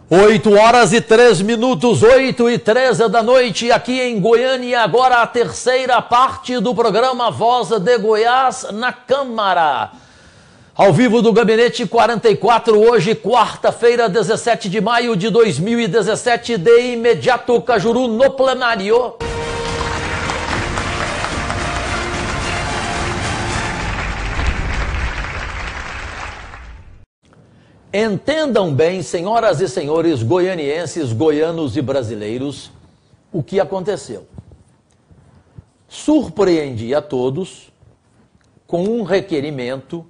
8h03, 8h13 da noite, aqui em Goiânia, agora a terceira parte do programa Voz de Goiás na Câmara. Ao vivo do Gabinete 44, hoje, quarta-feira, 17 de maio de 2017, de imediato, Cajuru no plenário. Entendam bem, senhoras e senhores goianienses, goianos e brasileiros, o que aconteceu. Surpreendi a todos com um requerimento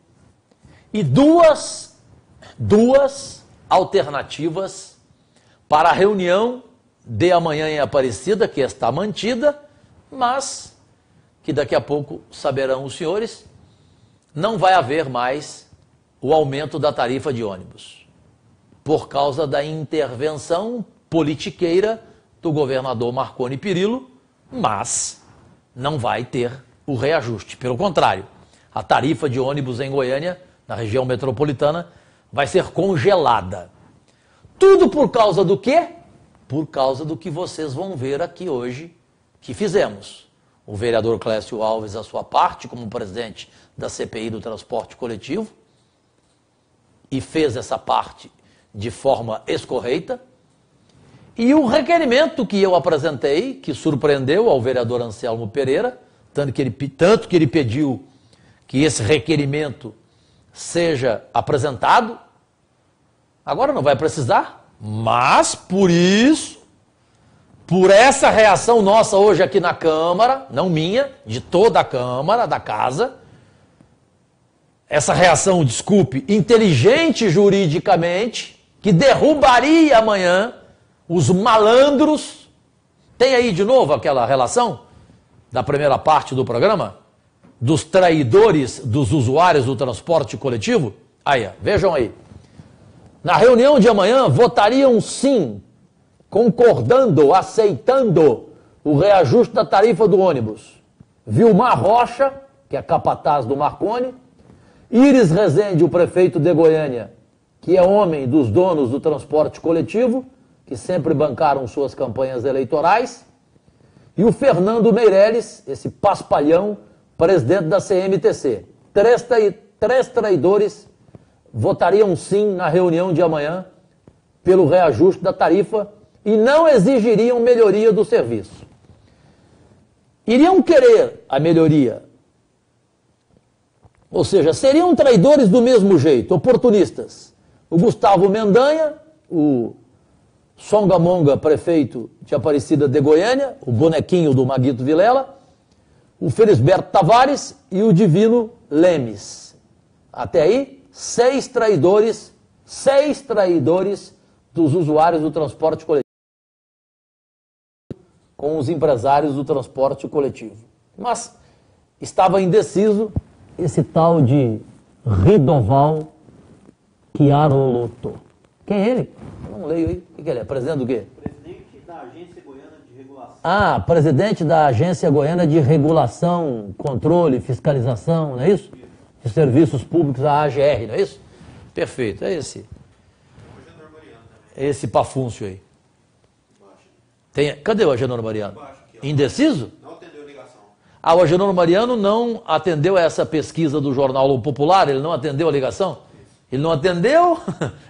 e duas alternativas para a reunião de amanhã em Aparecida, que está mantida, mas que daqui a pouco saberão os senhores, não vai haver mais o aumento da tarifa de ônibus, por causa da intervenção politiqueira do governador Marconi Perillo, mas não vai ter o reajuste. Pelo contrário, a tarifa de ônibus em Goiânia, na região metropolitana, vai ser congelada. Tudo por causa do quê? Por causa do que vocês vão ver aqui hoje que fizemos. O vereador Clécio Alves, a sua parte, como presidente da CPI do transporte coletivo, e fez essa parte de forma escorreita, e o requerimento que eu apresentei, que surpreendeu ao vereador Anselmo Pereira, tanto que ele pediu que esse requerimento seja apresentado, agora não vai precisar, mas por isso, por essa reação nossa hoje aqui na Câmara, não minha, de toda a Câmara, da Casa, essa reação, desculpe, inteligente juridicamente, que derrubaria amanhã os malandros. Tem aí de novo aquela relação da primeira parte do programa? Dos traidores dos usuários do transporte coletivo? Aí, vejam aí. Na reunião de amanhã, votariam sim, concordando, aceitando o reajuste da tarifa do ônibus. Vilmar Rocha, que é capataz do Marconi, Iris Rezende, o prefeito de Goiânia, que é homem dos donos do transporte coletivo, que sempre bancaram suas campanhas eleitorais, e o Fernando Meirelles, esse paspalhão, presidente da CMTC. Três traidores votariam sim na reunião de amanhã pelo reajuste da tarifa e não exigiriam melhoria do serviço. Iriam querer a melhoria, ou seja, seriam traidores do mesmo jeito, oportunistas. O Gustavo Mendanha, o Songamonga, prefeito de Aparecida de Goiânia, o bonequinho do Maguito Vilela, o Felisberto Tavares e o Divino Lemes. Até aí, seis traidores dos usuários do transporte coletivo com os empresários do transporte coletivo. Mas estava indeciso esse tal de Ridoval Chiarolotto. Quem é ele? Eu não leio aí. O que ele é? Presidente do quê? Presidente da Agência Goiana de Regulação. Ah, presidente da Agência Goiana de Regulação, Controle, Fiscalização, não é isso? De Serviços Públicos, a AGR, não é isso? Perfeito, é esse. Esse pafúncio aí. Cadê o Agenor Mariano? Indeciso? Ah, o Agenor Mariano não atendeu a essa pesquisa do jornal O Popular? Ele não atendeu a ligação? Ele não atendeu?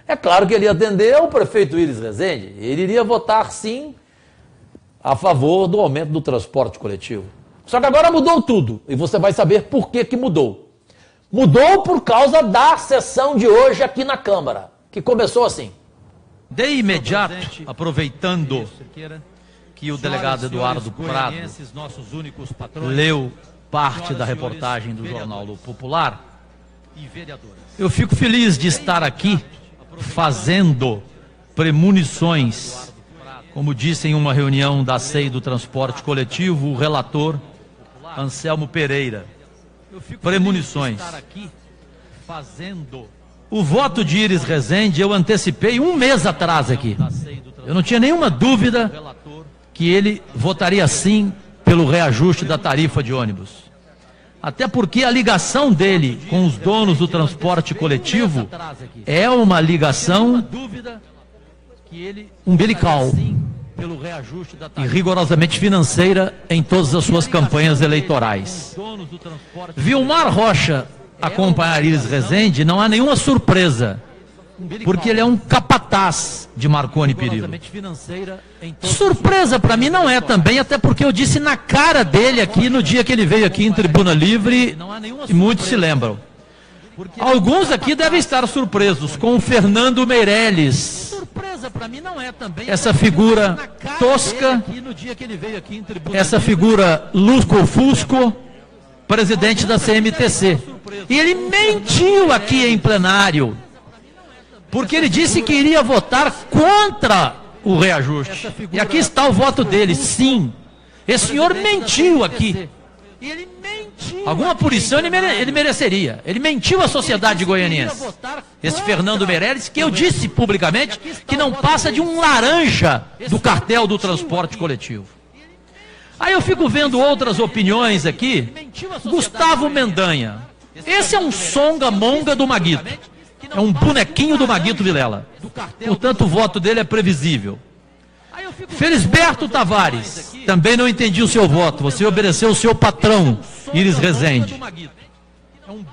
É claro que ele ia atender o prefeito Iris Rezende. Ele iria votar, sim, a favor do aumento do transporte coletivo. Só que agora mudou tudo. E você vai saber por que mudou. Mudou por causa da sessão de hoje aqui na Câmara, que começou assim. De imediato, aproveitando que o delegado Eduardo Prado leu parte da reportagem do jornal O Popular, eu fico feliz de estar aqui fazendo premonições, como disse em uma reunião da CEI do transporte coletivo o relator Anselmo Pereira. Premonições. O voto de Iris Rezende eu antecipei um mês atrás aqui. Eu não tinha nenhuma dúvida que ele votaria sim pelo reajuste da tarifa de ônibus. Até porque a ligação dele com os donos do transporte coletivo é uma ligação umbilical e rigorosamente financeira em todas as suas campanhas eleitorais. Vilmar Rocha acompanhar Iris Rezende não há nenhuma surpresa, porque ele é um capataz de Marconi Perillo. Surpresa para mim não é também, até porque eu disse na cara dele aqui no dia que ele veio aqui em Tribuna Livre, e muitos se lembram. Alguns aqui devem estar surpresos com o Fernando Meirelles. Essa figura tosca, essa figura lusco-fusco, presidente da CMTC. E ele mentiu aqui em plenário, porque ele disse que iria votar contra o reajuste. E aqui está o voto dele, sim. Esse senhor mentiu aqui. Alguma punição ele mereceria. Ele mentiu à sociedade goianiense. Esse Fernando Meirelles, que eu disse publicamente que não passa de um laranja do cartel do transporte coletivo. Aí eu fico vendo outras opiniões aqui. Gustavo Mendanha. Esse é um songa-monga do Maguito. É um bonequinho do Maguito Vilela. Portanto, o voto dele é previsível. Felisberto Tavares, também não entendi o seu voto. Você obedeceu o seu patrão, Iris Rezende.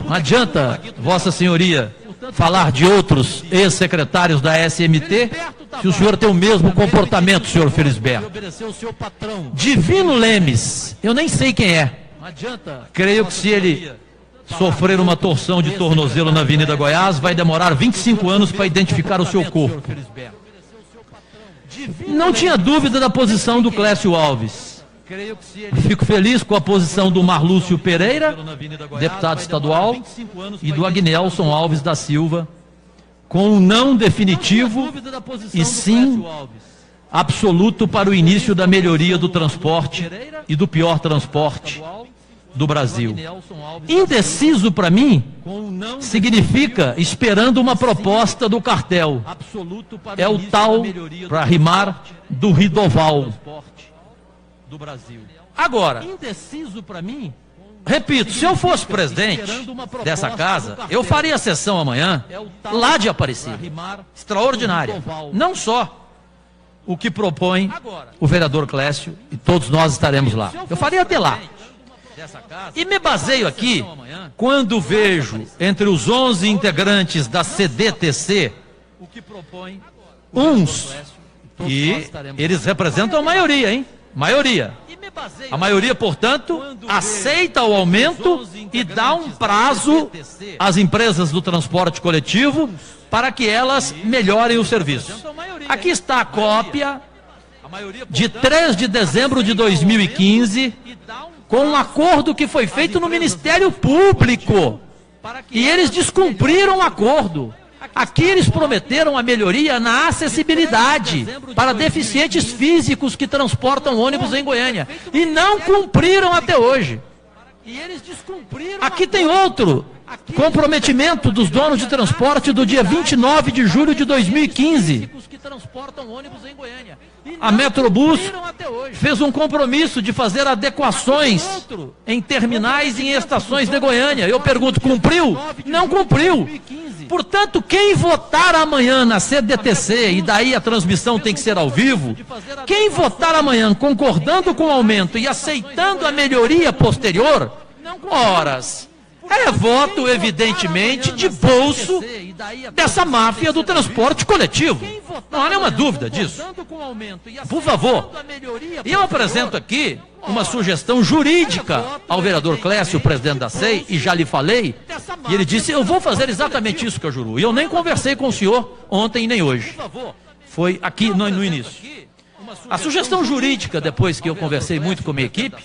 Não adianta, Vossa Senhoria, falar de outros ex-secretários da SMT, se o senhor tem o mesmo comportamento, senhor Felisberto. Divino Lemes, eu nem sei quem é. Creio que se ele sofrer uma torção de tornozelo na Avenida Goiás, vai demorar 25 anos para identificar o seu corpo. Não tinha dúvida da posição do Clécio Alves. Fico feliz com a posição do Marlúcio Pereira, deputado estadual, e do Agnelson Alves da Silva, com um não definitivo e sim absoluto para o início da melhoria do transporte e do pior transporte do Brasil. Indeciso para mim significa esperando uma proposta do cartel. É o tal, para rimar, do Ridoval. Agora, repito, se eu fosse presidente dessa casa, eu faria a sessão amanhã lá de Aparecida. Extraordinária. Não só o que propõe o vereador Clécio, e todos nós estaremos lá. Eu faria até lá. E me baseio aqui, quando vejo entre os 11 integrantes da CDTC, uns, e eles representam a maioria, hein? Maioria. A maioria, portanto, aceita o aumento e dá um prazo às empresas do transporte coletivo para que elas melhorem o serviço. Aqui está a cópia de 3 de dezembro de 2015, com um acordo que foi feito no Ministério Público. E eles descumpriram o acordo. Aqui eles prometeram a melhoria na acessibilidade para deficientes físicos que transportam ônibus em Goiânia. E não cumpriram até hoje. Aqui tem outro comprometimento dos donos de transporte do dia 29 de julho de 2015. A Metrobus fez um compromisso de fazer adequações em terminais e em estações de Goiânia. Eu pergunto, cumpriu? Não cumpriu. Portanto, quem votar amanhã na CDTC, e daí a transmissão tem que ser ao vivo, quem votar amanhã concordando com o aumento e aceitando a melhoria posterior, horas, é voto, evidentemente, de bolso dessa máfia do transporte coletivo. Não há nenhuma dúvida disso. Por favor. E eu apresento aqui uma sugestão jurídica ao vereador Clécio, presidente da SEI, e já lhe falei, e ele disse, eu vou fazer exatamente isso, Cajuru. E eu nem conversei com o senhor ontem nem hoje. Foi aqui no início. A sugestão jurídica, depois que eu conversei muito com a minha equipe,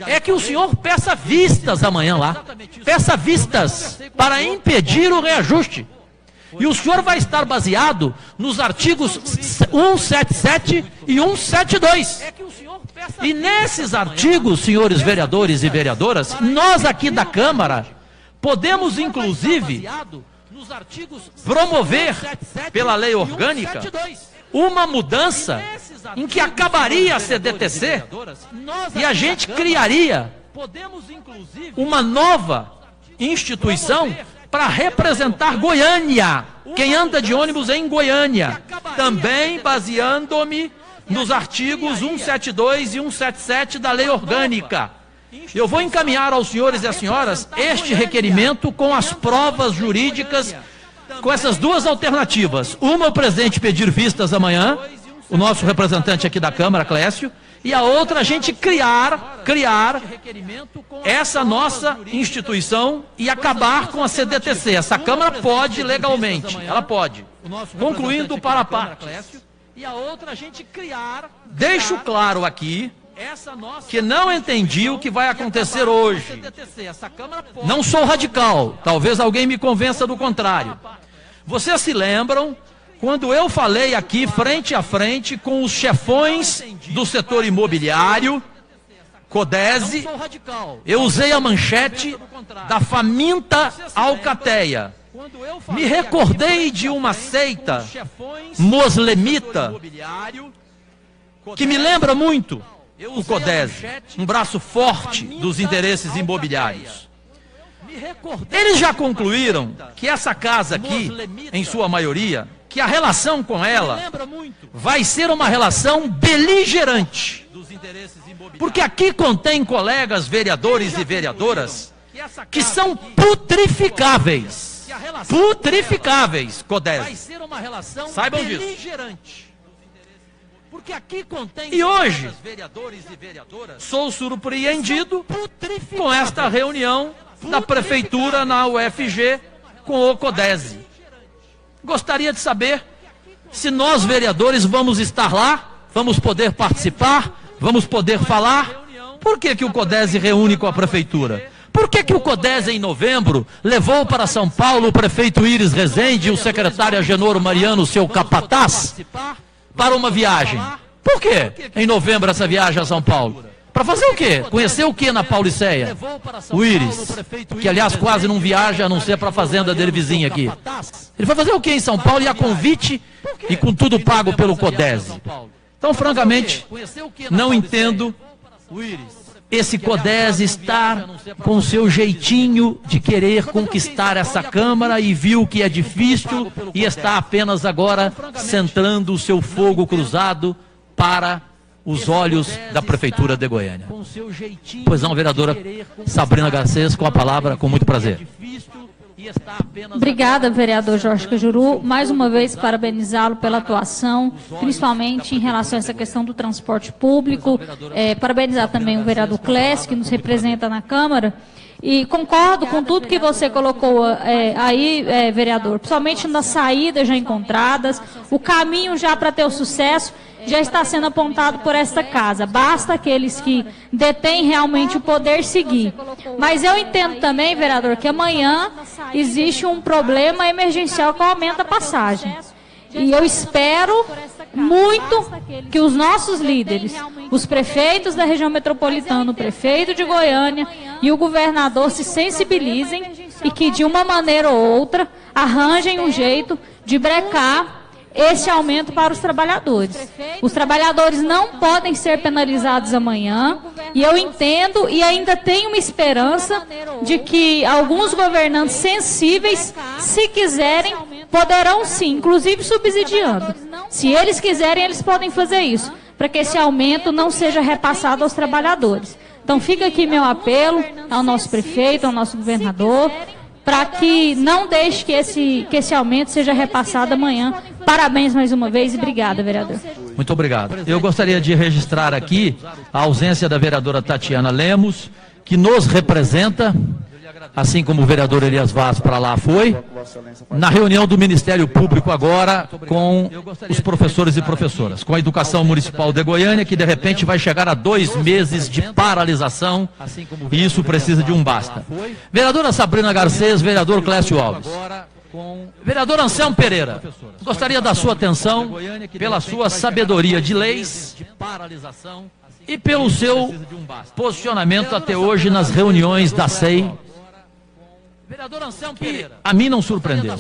é que o senhor peça vistas amanhã lá. Peça vistas para impedir o reajuste. E o senhor vai estar baseado nos artigos 177 e 172. E nesses artigos, senhores vereadores e vereadoras, nós aqui da Câmara podemos, inclusive, promover, pela lei orgânica, uma mudança em que acabaria a CDTC e a gente criaria uma nova instituição para representar Goiânia. Quem anda de ônibus é em Goiânia. também baseando-me nos artigos 172 e 177 da Lei Orgânica. Eu vou encaminhar aos senhores e às senhoras este requerimento com as provas jurídicas, com essas duas alternativas. Uma, o presidente pedir vistas amanhã, o nosso representante aqui da Câmara, Clécio, e a outra, a gente criar essa nossa instituição e acabar com a CDTC. Essa Câmara pode legalmente, ela pode. Concluindo para a parte. Deixo claro aqui que não entendi o que vai acontecer hoje. Não sou radical, talvez alguém me convença do contrário. Vocês se lembram quando eu falei aqui frente a frente com os chefões do setor imobiliário, Codese, eu usei a manchete da faminta alcateia. Me recordei de uma seita moslemita que me lembra muito o Codese, um braço forte dos interesses imobiliários. Eles já concluíram que essa casa aqui, em sua maioria, que a relação com ela vai ser uma relação beligerante. Porque aqui contém colegas vereadores e vereadoras que são putrificáveis. Putrificáveis, Codese. Saibam disso. E hoje, sou surpreendido com esta reunião da Prefeitura na UFG com o Codese. Gostaria de saber se nós, vereadores, vamos estar lá, vamos poder participar, vamos poder falar. Por que o Codese reúne com a Prefeitura? Por que o Codese, em novembro, levou para São Paulo o prefeito Íris Rezende e o secretário Agenor Mariano, seu capataz, para uma viagem? Por que em novembro essa viagem a São Paulo? Para fazer o quê? Conhecer o que na Pauliceia? O Íris, que aliás quase não viaja a não ser para a fazenda dele vizinha aqui. Ele vai fazer o que em São Paulo e a convite e com tudo pago pelo Codese? Então, francamente, não entendo esse Codese estar com o seu jeitinho de querer conquistar essa Câmara e viu que é difícil e está apenas agora centrando o seu fogo cruzado para os olhos da Prefeitura de Goiânia. Pois não, vereadora Sabrina Garcês, com a palavra, com muito prazer. Obrigada, vereador Jorge Cajuru. Mais uma vez, parabenizá-lo pela atuação, principalmente em relação a essa questão do transporte público. Parabenizar também o vereador Clécio, que nos representa na Câmara. E concordo com tudo que você colocou aí, vereador, principalmente nas saídas já encontradas, o caminho já para ter o sucesso já está sendo apontado por esta casa. Basta aqueles que detêm realmente o poder seguir. Mas eu entendo também, vereador, que amanhã existe um problema emergencial com o aumento da passagem. E eu espero muito que os nossos líderes, os prefeitos da região metropolitana, o prefeito de Goiânia e o governador se sensibilizem e que de uma maneira ou outra arranjem um jeito de brecar esse aumento para os trabalhadores. Os trabalhadores não podem ser penalizados amanhã, e eu entendo e ainda tenho uma esperança de que alguns governantes sensíveis, se quiserem, poderão sim, inclusive subsidiando. Se eles quiserem, eles podem fazer isso, para que esse aumento não seja repassado aos trabalhadores. Então fica aqui meu apelo ao nosso prefeito, ao nosso governador, para que não deixe que esse aumento seja repassado amanhã. Parabéns mais uma vez e obrigada, vereador. Muito obrigado. Eu gostaria de registrar aqui a ausência da vereadora Tatiana Lemos, que nos representa, assim como o vereador Elias Vaz para lá foi, na reunião do Ministério Público agora com os professores e professoras, com a educação municipal de Goiânia, que de repente vai chegar a 2 meses de paralisação, e isso precisa de um basta. Vereadora Sabrina Garcês, vereador Clécio Alves. Vereador Anselmo Pereira, gostaria da sua atenção pela sua sabedoria de leis e pelo seu posicionamento até hoje nas reuniões da SEI, que a mim não surpreendeu.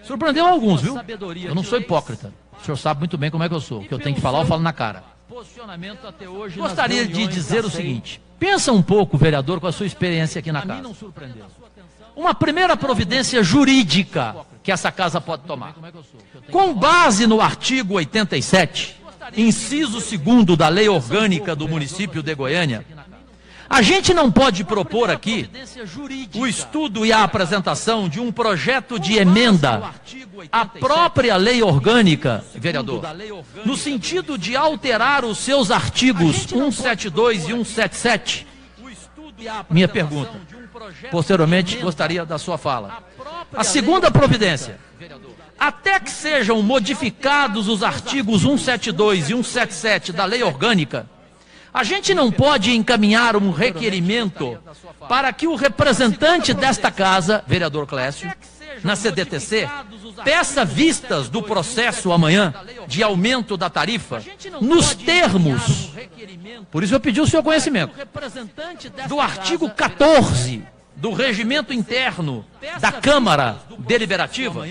Surpreendeu alguns, viu? Eu não sou hipócrita. O senhor sabe muito bem como é que eu sou. O que eu tenho que falar, eu falo na cara. posicionamento até hoje. Gostaria de dizer o seguinte: pensa um pouco, vereador, com a sua experiência aqui na casa. Uma primeira providência jurídica que essa casa pode tomar, com base no artigo 87, inciso 2º da Lei Orgânica do Município de Goiânia, a gente não pode propor aqui o estudo e a apresentação de um projeto de emenda à própria Lei Orgânica, vereador, no sentido de alterar os seus artigos 172 e 177. Minha pergunta. Posteriormente, gostaria da sua fala. A segunda providência: até que sejam modificados os artigos 172 e 177 da Lei Orgânica, a gente não pode encaminhar um requerimento para que o representante desta casa, vereador Clécio, na CDTC, peça vistas do processo amanhã de aumento da tarifa nos termos, por isso eu pedi o seu conhecimento, do artigo 14 do regimento interno da Câmara Deliberativa.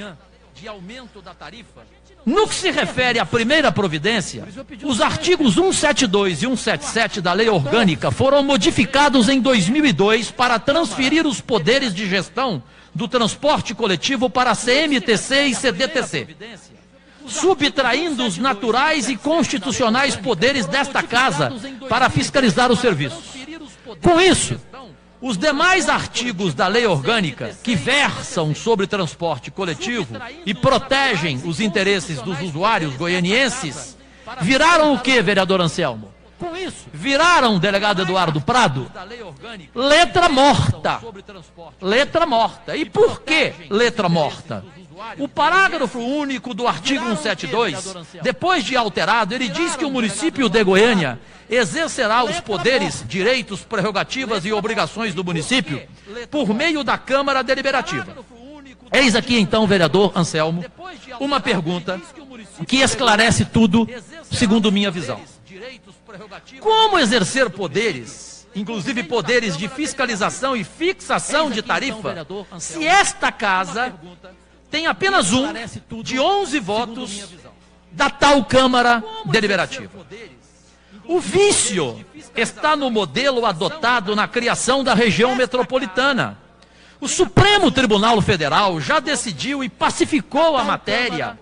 No que se refere à primeira providência, os artigos 172 e 177 da Lei Orgânica foram modificados em 2002 para transferir os poderes de gestão do transporte coletivo para a CMTC e CDTC, subtraindo os naturais e constitucionais poderes desta casa para fiscalizar o serviço. Com isso, os demais artigos da Lei Orgânica que versam sobre transporte coletivo e protegem os interesses dos usuários goianienses viraram o que, vereador Anselmo? Viraram, delegado Eduardo Prado, letra morta. Letra morta. E por que letra morta? O parágrafo único do artigo 172, depois de alterado, ele diz que o município de Goiânia exercerá os poderes, direitos, prerrogativas e obrigações do município por meio da Câmara Deliberativa. Eis aqui então, vereador Anselmo, uma pergunta que esclarece tudo, segundo minha visão. Como exercer poderes, inclusive poderes de fiscalização e fixação de tarifa, se esta casa tem apenas um de 11 votos da tal Câmara Deliberativa? O vício está no modelo adotado na criação da região metropolitana. O Supremo Tribunal Federal já decidiu e pacificou a matéria.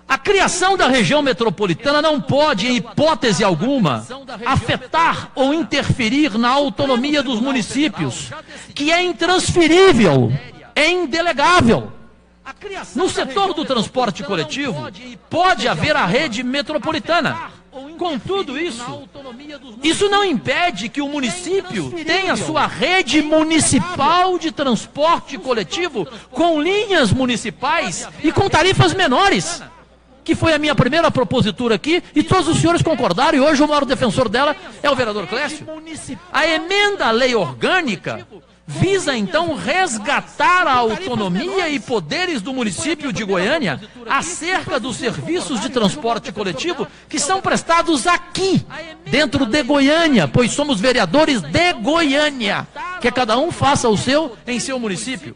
A criação da região metropolitana não pode, em hipótese alguma, afetar ou interferir na autonomia dos municípios, que é intransferível, é indelegável. No setor do transporte coletivo, pode haver a rede metropolitana. Contudo, isso não impede que o município tenha sua rede municipal de transporte coletivo com linhas municipais e com tarifas menores, que foi a minha primeira propositura aqui, e todos os senhores concordaram, e hoje o maior defensor dela é o vereador Clécio. A emenda à Lei Orgânica visa então resgatar a autonomia e poderes do município de Goiânia acerca dos serviços de transporte coletivo que são prestados aqui, dentro de Goiânia, pois somos vereadores de Goiânia, que cada um faça o seu em seu município.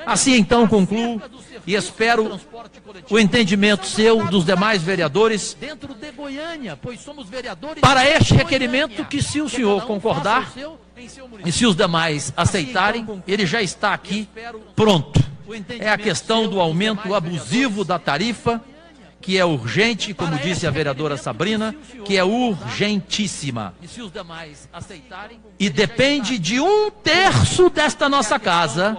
Assim então concluo e espero o entendimento seu, dos demais vereadores, para este requerimento, que, se o senhor concordar e se os demais aceitarem, ele já está aqui pronto. É a questão do aumento abusivo da tarifa, que é urgente, como disse a vereadora Sabrina, que é urgentíssima. E depende de 1/3 desta nossa casa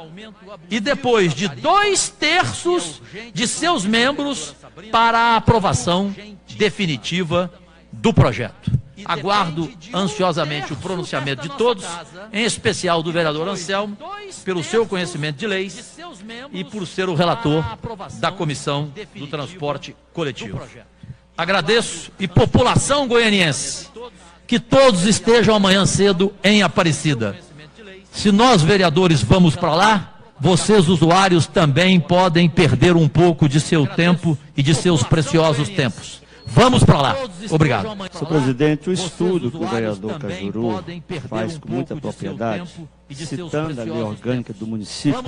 e depois de 2/3 de seus membros para a aprovação definitiva do projeto. Aguardo ansiosamente o pronunciamento de todos, em especial do vereador Anselmo, pelo seu conhecimento de leis e por ser o relator da Comissão do Transporte Coletivo. Agradeço, e população goianiense, que todos estejam amanhã cedo em Aparecida. Se nós, vereadores, vamos para lá, vocês, usuários, também podem perder um pouco de seu tempo e de seus preciosos tempos. Vamos para lá. Obrigado. Senhor presidente, o estudo que o vereador Cajuru faz com muita propriedade, citando a lei orgânica do município,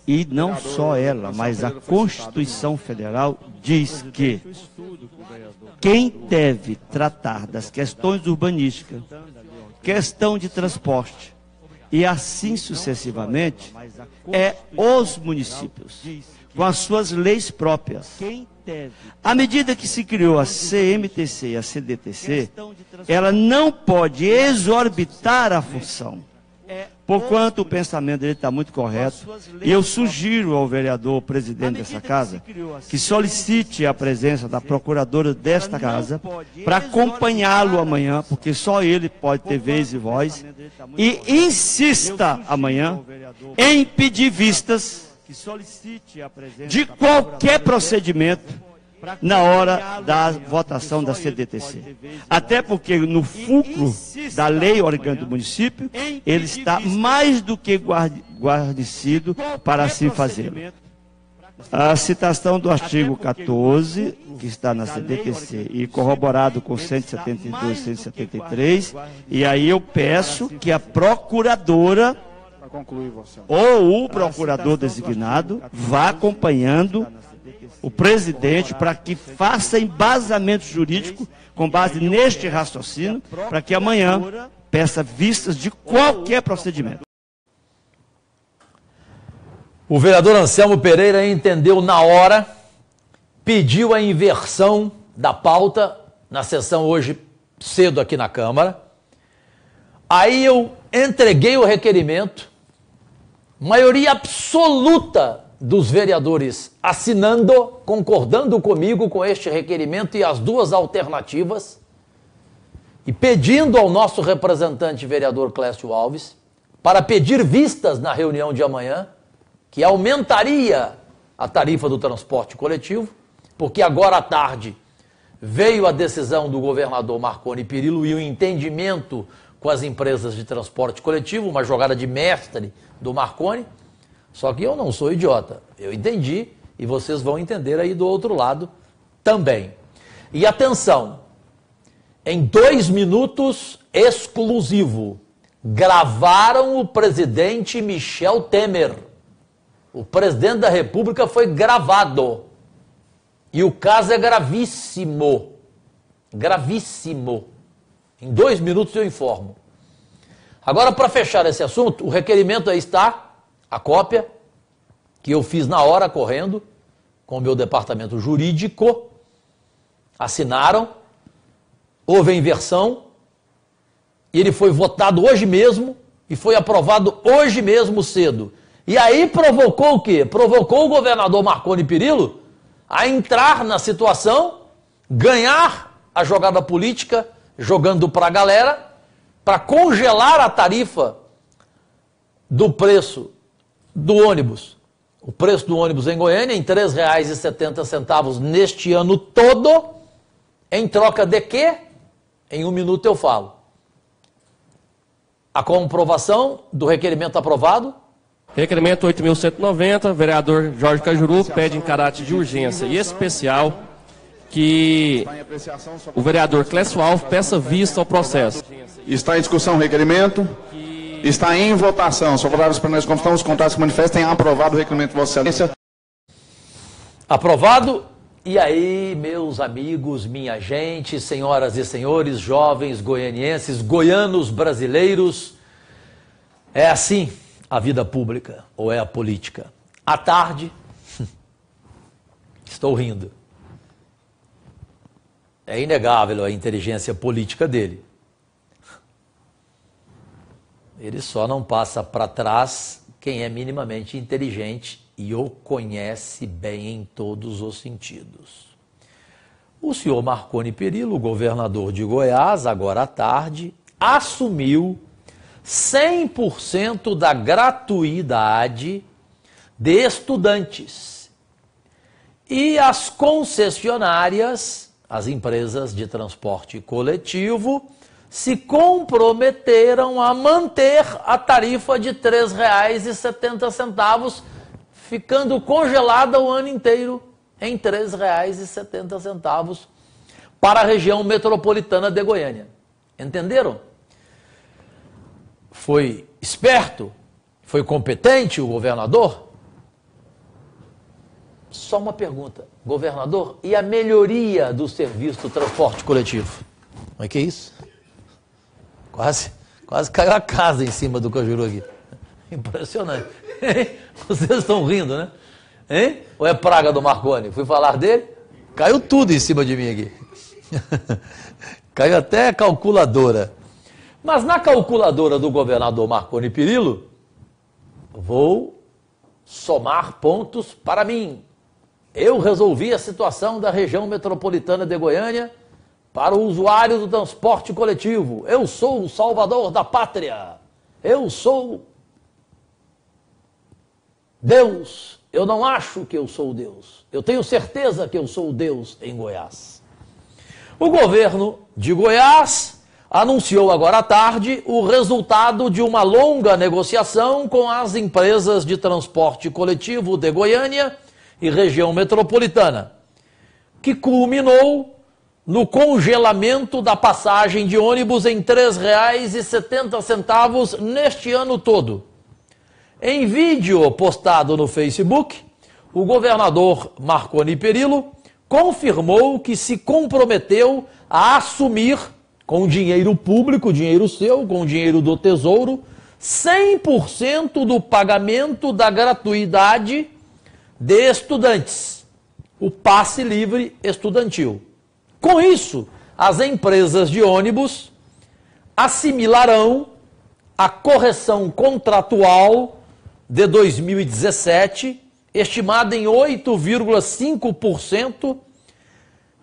e não só ela, mas a Constituição Federal diz que quem deve tratar das questões urbanísticas, questão de transporte e assim sucessivamente é os municípios, com as suas leis próprias. À medida que se criou a CMTC e a CDTC, ela não pode exorbitar a função, porquanto o pensamento dele está muito correto, e eu sugiro ao vereador presidente dessa casa que solicite a presença da procuradora desta casa para acompanhá-lo amanhã, porque só ele pode ter vez e voz, e insista amanhã em pedir vistas de qualquer procedimento na hora da votação da CDTC. Até porque no fulcro da lei orgânica do município, ele está mais do que guarnecido para assim fazê-lo. A citação do artigo 14, que está na CDTC, e corroborado com 172 e 173, e aí eu peço que a procuradora ou o procurador designado vá acompanhando o presidente para que faça embasamento jurídico com base neste raciocínio, para que amanhã peça vistas de qualquer procedimento. O vereador Anselmo Pereira entendeu na hora, pediu a inversão da pauta na sessão hoje cedo aqui na Câmara. Aí eu entreguei o requerimento, maioria absoluta dos vereadores assinando, concordando comigo com este requerimento e as duas alternativas, e pedindo ao nosso representante vereador Clécio Alves para pedir vistas na reunião de amanhã, que aumentaria a tarifa do transporte coletivo, porque agora à tarde veio a decisão do governador Marconi Perillo e o entendimento com as empresas de transporte coletivo, uma jogada de mestre do Marconi. Só que eu não sou idiota, eu entendi e vocês vão entender aí do outro lado também. E atenção, em 2 minutos exclusivo, gravaram o presidente Michel Temer. O presidente da República foi gravado. E o caso é gravíssimo. Gravíssimo. Em 2 minutos eu informo. Agora, para fechar esse assunto, o requerimento aí está, a cópia, que eu fiz na hora, correndo, com o meu departamento jurídico, assinaram, houve a inversão, e ele foi votado hoje mesmo, e foi aprovado hoje mesmo cedo. E aí provocou o quê? Provocou o governador Marconi Perillo a entrar na situação, ganhar a jogada política, jogando para a galera, para congelar a tarifa do preço do ônibus. O preço do ônibus em Goiânia em R$ 3,70 neste ano todo, em troca de quê? Em 1 minuto eu falo. A comprovação do requerimento aprovado. Requerimento 8.190, vereador Jorge Cajuru pede em caráter de urgência e especial que o vereador Clécio Alves peça vista ao processo. Está em discussão o requerimento. Está em votação. Sou favorável para nós constão os contatos que manifestem aprovado o requerimento de Vossa Excelência. Aprovado. E aí, meus amigos, minha gente, senhoras e senhores, jovens goianienses, goianos brasileiros, é assim a vida pública, ou é a política. À tarde, estou rindo. É inegável a inteligência política dele. Ele só não passa para trás quem é minimamente inteligente e o conhece bem em todos os sentidos. O senhor Marconi Perillo, governador de Goiás, agora à tarde, assumiu 100% da gratuidade de estudantes. E as concessionárias, as empresas de transporte coletivo, se comprometeram a manter a tarifa de R$ 3,70, ficando congelada o ano inteiro em R$ 3,70 para a região metropolitana de Goiânia. Entenderam? Foi esperto? Foi competente o governador? Só uma pergunta. governador, e a melhoria do serviço do transporte coletivo? Mas que isso? Quase caiu a casa em cima do Cajuru aqui. Impressionante. Vocês estão rindo, né? Hein? Ou é praga do Marconi? Fui falar dele, caiu tudo em cima de mim aqui. Caiu até a calculadora. Mas na calculadora do governador Marconi Perillo, vou somar pontos para mim. Eu resolvi a situação da região metropolitana de Goiânia para o usuário do transporte coletivo. Eu sou o salvador da pátria. Eu sou Deus. Eu não acho que eu sou Deus. Eu tenho certeza que eu sou Deus em Goiás. O governo de Goiás anunciou agora à tarde o resultado de uma longa negociação com as empresas de transporte coletivo de Goiânia e região metropolitana, que culminou no congelamento da passagem de ônibus em R$ 3,70 neste ano todo. Em vídeo postado no Facebook, o governador Marconi Perillo confirmou que se comprometeu a assumir, com dinheiro público, dinheiro seu, com dinheiro do Tesouro, 100% do pagamento da gratuidade de estudantes, o passe livre estudantil. Com isso, as empresas de ônibus assimilarão a correção contratual de 2017, estimada em 8,5%,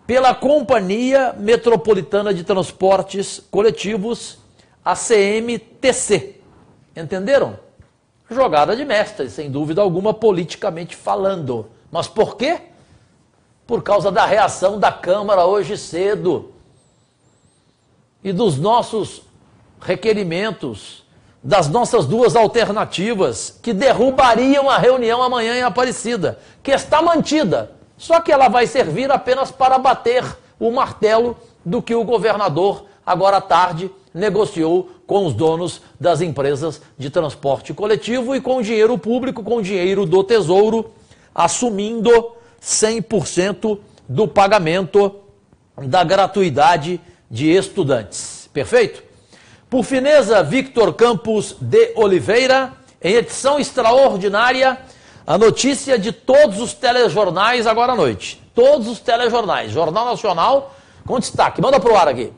pela Companhia Metropolitana de Transportes Coletivos, a CMTC. Entenderam? Jogada de mestre, sem dúvida alguma, politicamente falando. Mas por quê? Por causa da reação da Câmara hoje cedo e dos nossos requerimentos, das nossas duas alternativas, que derrubariam a reunião amanhã em Aparecida, que está mantida, só que ela vai servir apenas para bater o martelo do que o governador, agora à tarde, negociou com os donos das empresas de transporte coletivo e com dinheiro público, com dinheiro do Tesouro, assumindo 100% do pagamento da gratuidade de estudantes. Perfeito? Por fineza, Victor Campos de Oliveira, em edição extraordinária, a notícia de todos os telejornais agora à noite. Todos os telejornais. Jornal Nacional, com destaque. Manda pro ar aqui.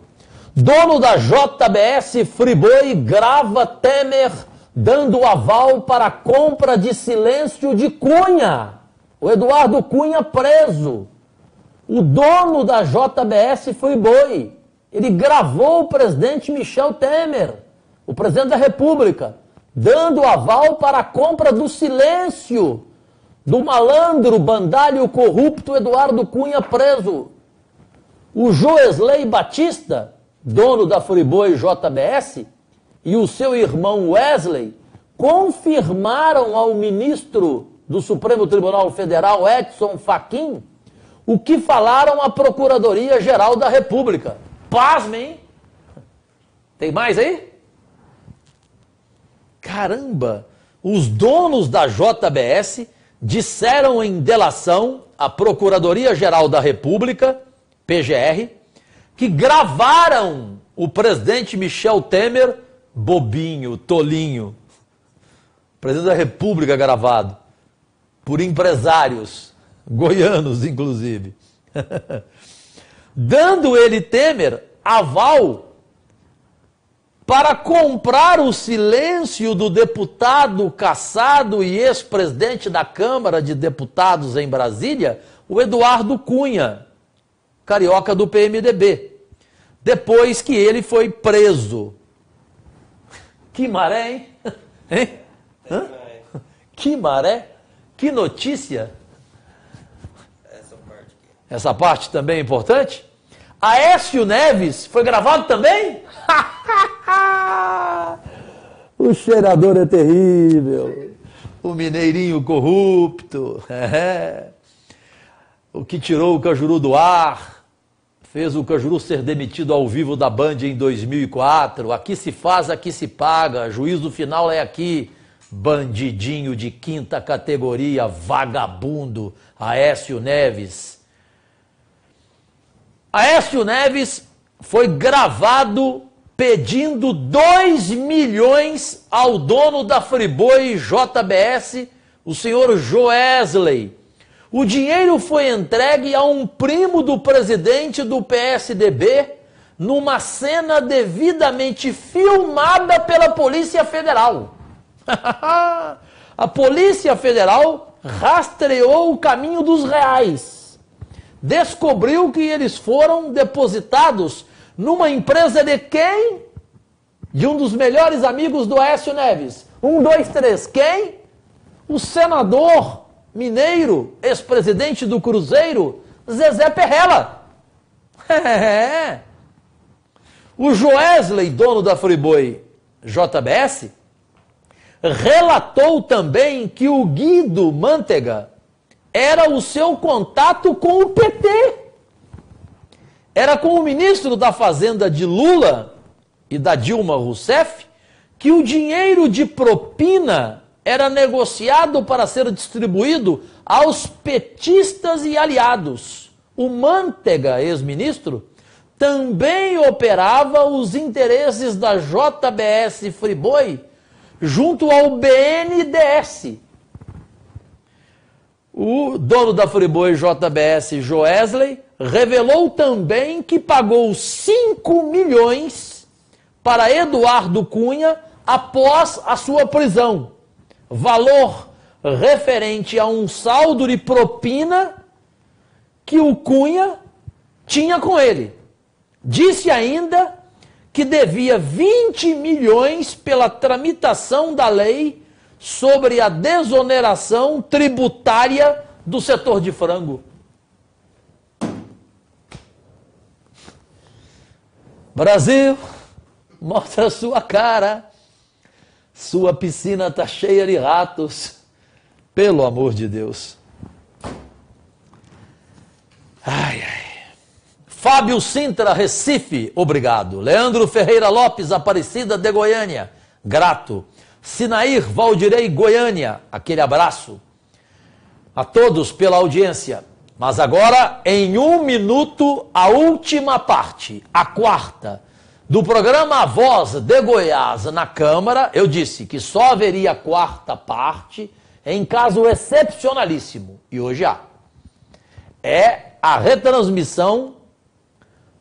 Dono da JBS Friboi grava Temer dando aval para a compra de silêncio de Cunha. O Eduardo Cunha preso. O dono da JBS Friboi. Ele gravou o presidente Michel Temer, o presidente da República, dando aval para a compra do silêncio do malandro, bandalho corrupto Eduardo Cunha preso. O Joesley Batista, dono da Friboi JBS, e o seu irmão Wesley confirmaram ao ministro do Supremo Tribunal Federal, Edson Fachin, o que falaram à Procuradoria-Geral da República. Pasmem! Tem mais aí? Caramba! Os donos da JBS disseram em delação à Procuradoria-Geral da República, PGR, que gravaram o presidente Michel Temer, bobinho, tolinho, presidente da República gravado, por empresários, goianos inclusive, dando ele, Temer, aval para comprar o silêncio do deputado cassado e ex-presidente da Câmara de Deputados em Brasília, o Eduardo Cunha, carioca do PMDB, depois que ele foi preso. Que maré, hein? Hein? Hã? Que maré? Que notícia? Essa parte também é importante? Aécio Neves foi gravado também? O cheirador é terrível. O mineirinho corrupto. O que tirou o Cajuru do ar. Fez o Cajuru ser demitido ao vivo da Band em 2004. Aqui se faz, aqui se paga. Juízo final é aqui. Bandidinho de quinta categoria, vagabundo, Aécio Neves. Aécio Neves foi gravado pedindo 2 milhões ao dono da Friboi JBS, o senhor Joesley. O dinheiro foi entregue a um primo do presidente do PSDB numa cena devidamente filmada pela Polícia Federal. A Polícia Federal rastreou o caminho dos reais. Descobriu que eles foram depositados numa empresa de quem? De um dos melhores amigos do Aécio Neves. 1, 2, 3. Quem? O senador mineiro, ex-presidente do Cruzeiro, Zezé Perrella. O Joesley, dono da Friboi JBS, relatou também que o Guido Mantega era o seu contato com o PT. Era com o ministro da Fazenda de Lula e da Dilma Rousseff que o dinheiro de propina era negociado para ser distribuído aos petistas e aliados. O Mantega, ex-ministro, também operava os interesses da JBS Friboi junto ao BNDES. O dono da Friboi JBS, Joesley, revelou também que pagou 5 milhões para Eduardo Cunha após a sua prisão. Valor referente a um saldo de propina que o Cunha tinha com ele. Disse ainda que devia 20 milhões pela tramitação da lei sobre a desoneração tributária do setor de frango. Brasil, mostra a sua cara. Sua piscina está cheia de ratos. Pelo amor de Deus. Ai, ai. Fábio Sintra, Recife, obrigado. Leandro Ferreira Lopes, Aparecida de Goiânia, grato. Sinair Valdirei, Goiânia, aquele abraço. A todos pela audiência. Mas agora, em 1 minuto, a última parte, a quarta, do programa A Voz de Goiás na Câmara. Eu disse que só haveria a quarta parte em caso excepcionalíssimo, e hoje há. É a retransmissão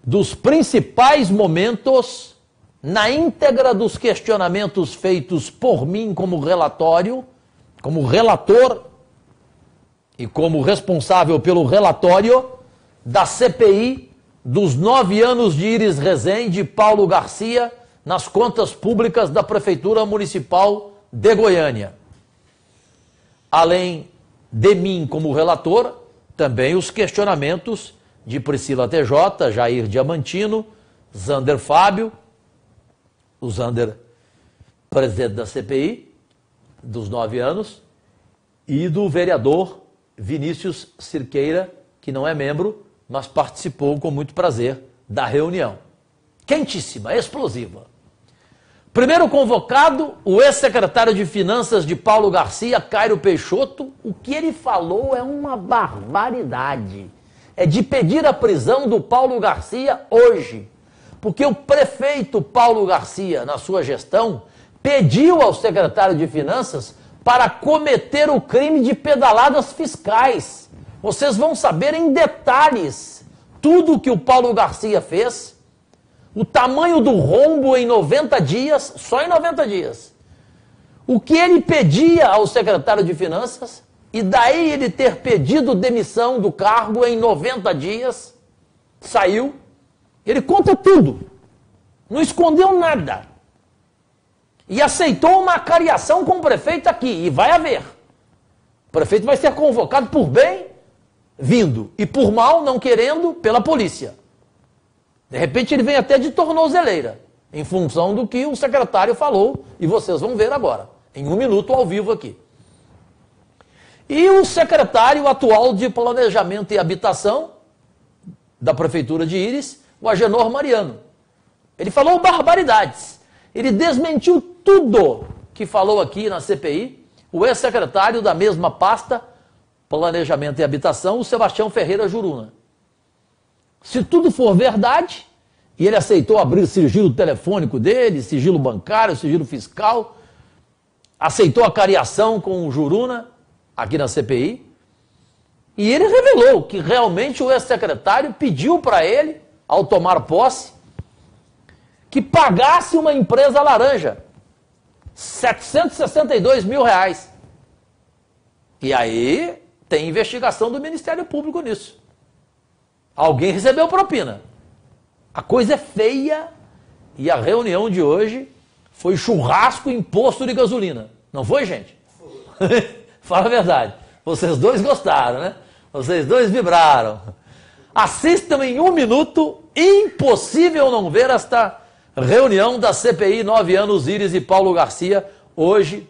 dos principais momentos na íntegra dos questionamentos feitos por mim como relatório, como relator e como responsável pelo relatório da CPI dos 9 anos de Iris Rezende e Paulo Garcia nas contas públicas da Prefeitura Municipal de Goiânia. Além de mim como relator, também os questionamentos de Priscila TJ, Jair Diamantino, Zander Fábio, o Zander, presidente da CPI, dos 9 anos, e do vereador Vinícius Cirqueira, que não é membro, mas participou com muito prazer da reunião. Quentíssima, explosiva. Primeiro convocado, o ex-secretário de Finanças de Paulo Garcia, Cairo Peixoto. O que ele falou é uma barbaridade. É de pedir a prisão do Paulo Garcia hoje. Porque o prefeito Paulo Garcia, na sua gestão, pediu ao secretário de Finanças para cometer o crime de pedaladas fiscais. Vocês vão saber em detalhes tudo o que o Paulo Garcia fez, o tamanho do rombo em 90 dias, só em 90 dias. O que ele pedia ao secretário de Finanças, e daí ele ter pedido demissão do cargo em 90 dias, saiu, ele conta tudo, não escondeu nada. E aceitou uma acariação com o prefeito aqui, e vai haver. O prefeito vai ser convocado por bem, vindo, e por mal, não querendo, pela polícia. De repente ele vem até de tornozeleira, em função do que o secretário falou, e vocês vão ver agora, em 1 minuto ao vivo aqui. E o secretário atual de Planejamento e Habitação da Prefeitura de Iris, o Agenor Mariano. Ele falou barbaridades. Ele desmentiu tudo que falou aqui na CPI o ex-secretário da mesma pasta, Planejamento e Habitação, o Sebastião Ferreira Juruna. Se tudo for verdade, e ele aceitou abrir sigilo telefônico dele, sigilo bancário, sigilo fiscal, aceitou a cariação com o Juruna aqui na CPI, e ele revelou que realmente o ex-secretário pediu para ele, ao tomar posse, que pagasse uma empresa laranja R$ 762 mil. E aí tem investigação do Ministério Público nisso. Alguém recebeu propina. A coisa é feia e a reunião de hoje foi churrasco em posto de gasolina. Não foi, gente? Fala a verdade. Vocês dois gostaram, né? Vocês dois vibraram. Assistam em 1 minuto. Impossível não ver esta reunião da CPI 9 anos, Iris e Paulo Garcia, hoje.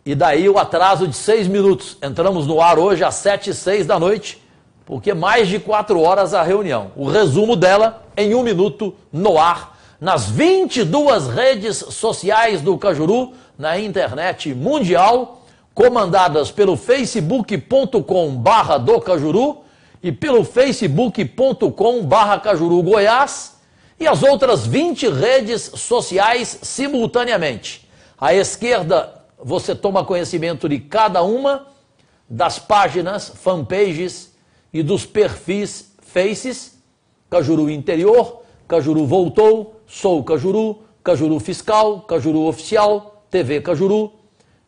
E daí o atraso de 6 minutos. Entramos no ar hoje às 7h06 da noite, porque mais de 4 horas a reunião. O resumo dela em 1 minuto no ar, nas 22 redes sociais do Cajuru, na internet mundial, comandadas pelo facebook.com/docajuru e pelo facebook.com/Cajuru Goiás e as outras 20 redes sociais simultaneamente. À esquerda, você toma conhecimento de cada uma das páginas, fanpages e dos perfis Faces, Cajuru Interior, Cajuru Voltou, Sou Cajuru, Cajuru Fiscal, Cajuru Oficial, TV Cajuru,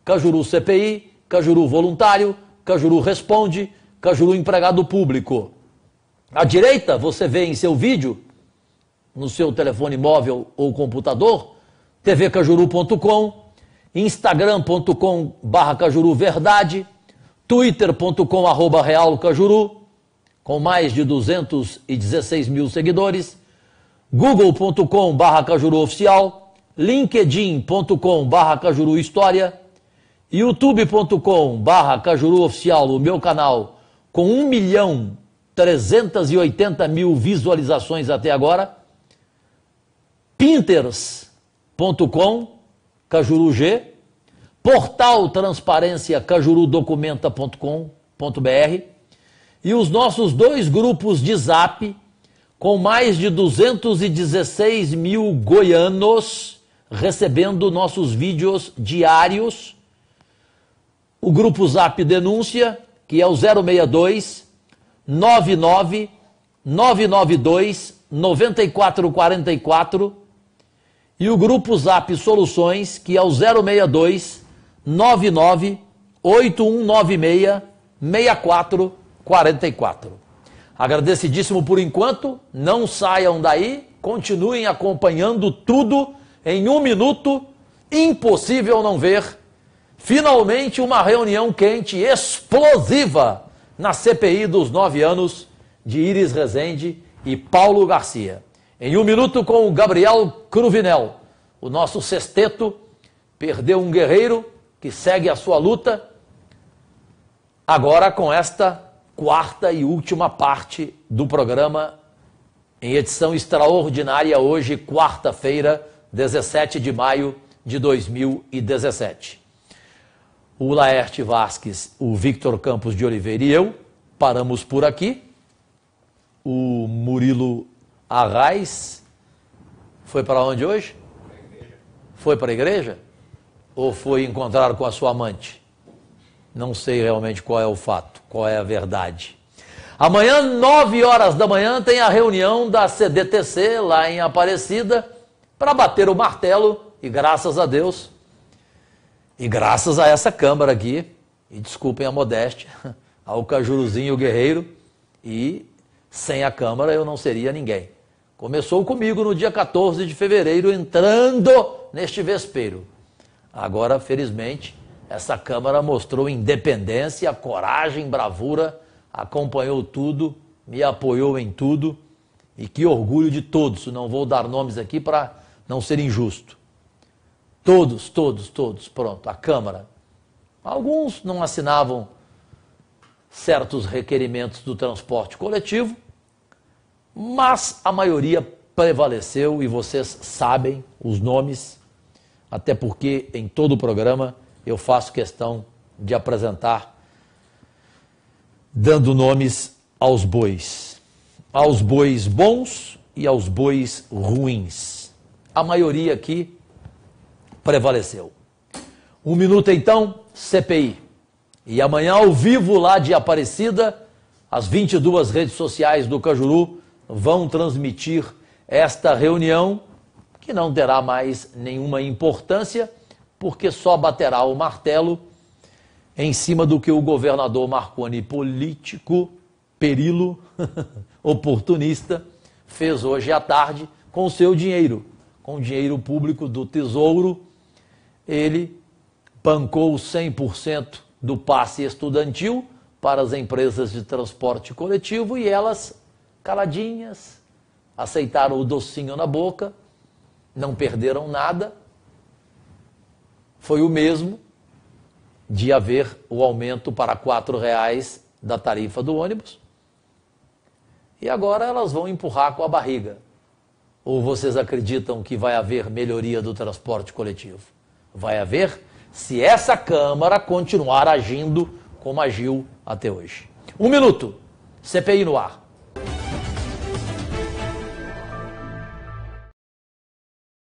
Cajuru CPI, Cajuru Voluntário, Cajuru Responde, Cajuru Empregado Público. À direita, você vê em seu vídeo, no seu telefone móvel ou computador, tvcajuru.com, instagram.com/cajuruverdade, twitter.com/realcajuru, com mais de 216 mil seguidores, google.com/cajuruoficial, linkedin.com/cajuruhistoria, youtube.com/cajuruoficial, o meu canal, com 1.380.000 visualizações até agora, Pinterest.com, Cajuru G, portal Transparência cajurudocumenta.com.br e os nossos 2 grupos de Zap com mais de 216 mil goianos recebendo nossos vídeos diários. O grupo Zap Denúncia, que é o 062 99 992 9444, e o grupo Zap Soluções, que é o 062 99 8196 6444. Agradecidíssimo por enquanto, não saiam daí, continuem acompanhando tudo em 1 minuto, impossível não ver. Finalmente uma reunião quente, explosiva, na CPI dos 9 anos de Iris Rezende e Paulo Garcia. Em 1 minuto com o Gabriel Cruvinel, o nosso sexteto perdeu um guerreiro que segue a sua luta, agora com esta 4ª e última parte do programa, em edição extraordinária, hoje, quarta-feira, 17 de maio de 2017. O Laerte Vasques, o Victor Campos de Oliveira e eu paramos por aqui. O Murilo Arraes foi para onde hoje? Foi para a igreja? Ou foi encontrar com a sua amante? Não sei realmente qual é o fato, qual é a verdade. Amanhã, 9 horas da manhã, tem a reunião da CDTC lá em Aparecida para bater o martelo e graças a Deus, e graças a essa Câmara aqui, e desculpem a modéstia, ao Cajuruzinho Guerreiro, e sem a Câmara eu não seria ninguém. Começou comigo no dia 14 de fevereiro, entrando neste vespeiro. Agora, felizmente, essa Câmara mostrou independência, coragem, bravura, acompanhou tudo, me apoiou em tudo, e que orgulho de todos. Não vou dar nomes aqui para não ser injusto. Todos, pronto, a Câmara. Alguns não assinavam certos requerimentos do transporte coletivo, mas a maioria prevaleceu e vocês sabem os nomes, até porque em todo o programa eu faço questão de apresentar dando nomes aos bois. aos bois bons e aos bois ruins. A maioria aqui prevaleceu. 1 minuto então, CPI. E amanhã ao vivo lá de Aparecida, as 22 redes sociais do Cajuru vão transmitir esta reunião, que não terá mais nenhuma importância, porque só baterá o martelo em cima do que o governador Marconi, político, perilo, oportunista, fez hoje à tarde com o seu dinheiro, com o dinheiro público do Tesouro. Ele bancou 100% do passe estudantil para as empresas de transporte coletivo e elas, caladinhas, aceitaram o docinho na boca, não perderam nada. Foi o mesmo de haver o aumento para R$ 4,00 da tarifa do ônibus. E agora elas vão empurrar com a barriga. Ou vocês acreditam que vai haver melhoria do transporte coletivo? Vai haver se essa Câmara continuar agindo como agiu até hoje. 1 minuto. CPI no ar.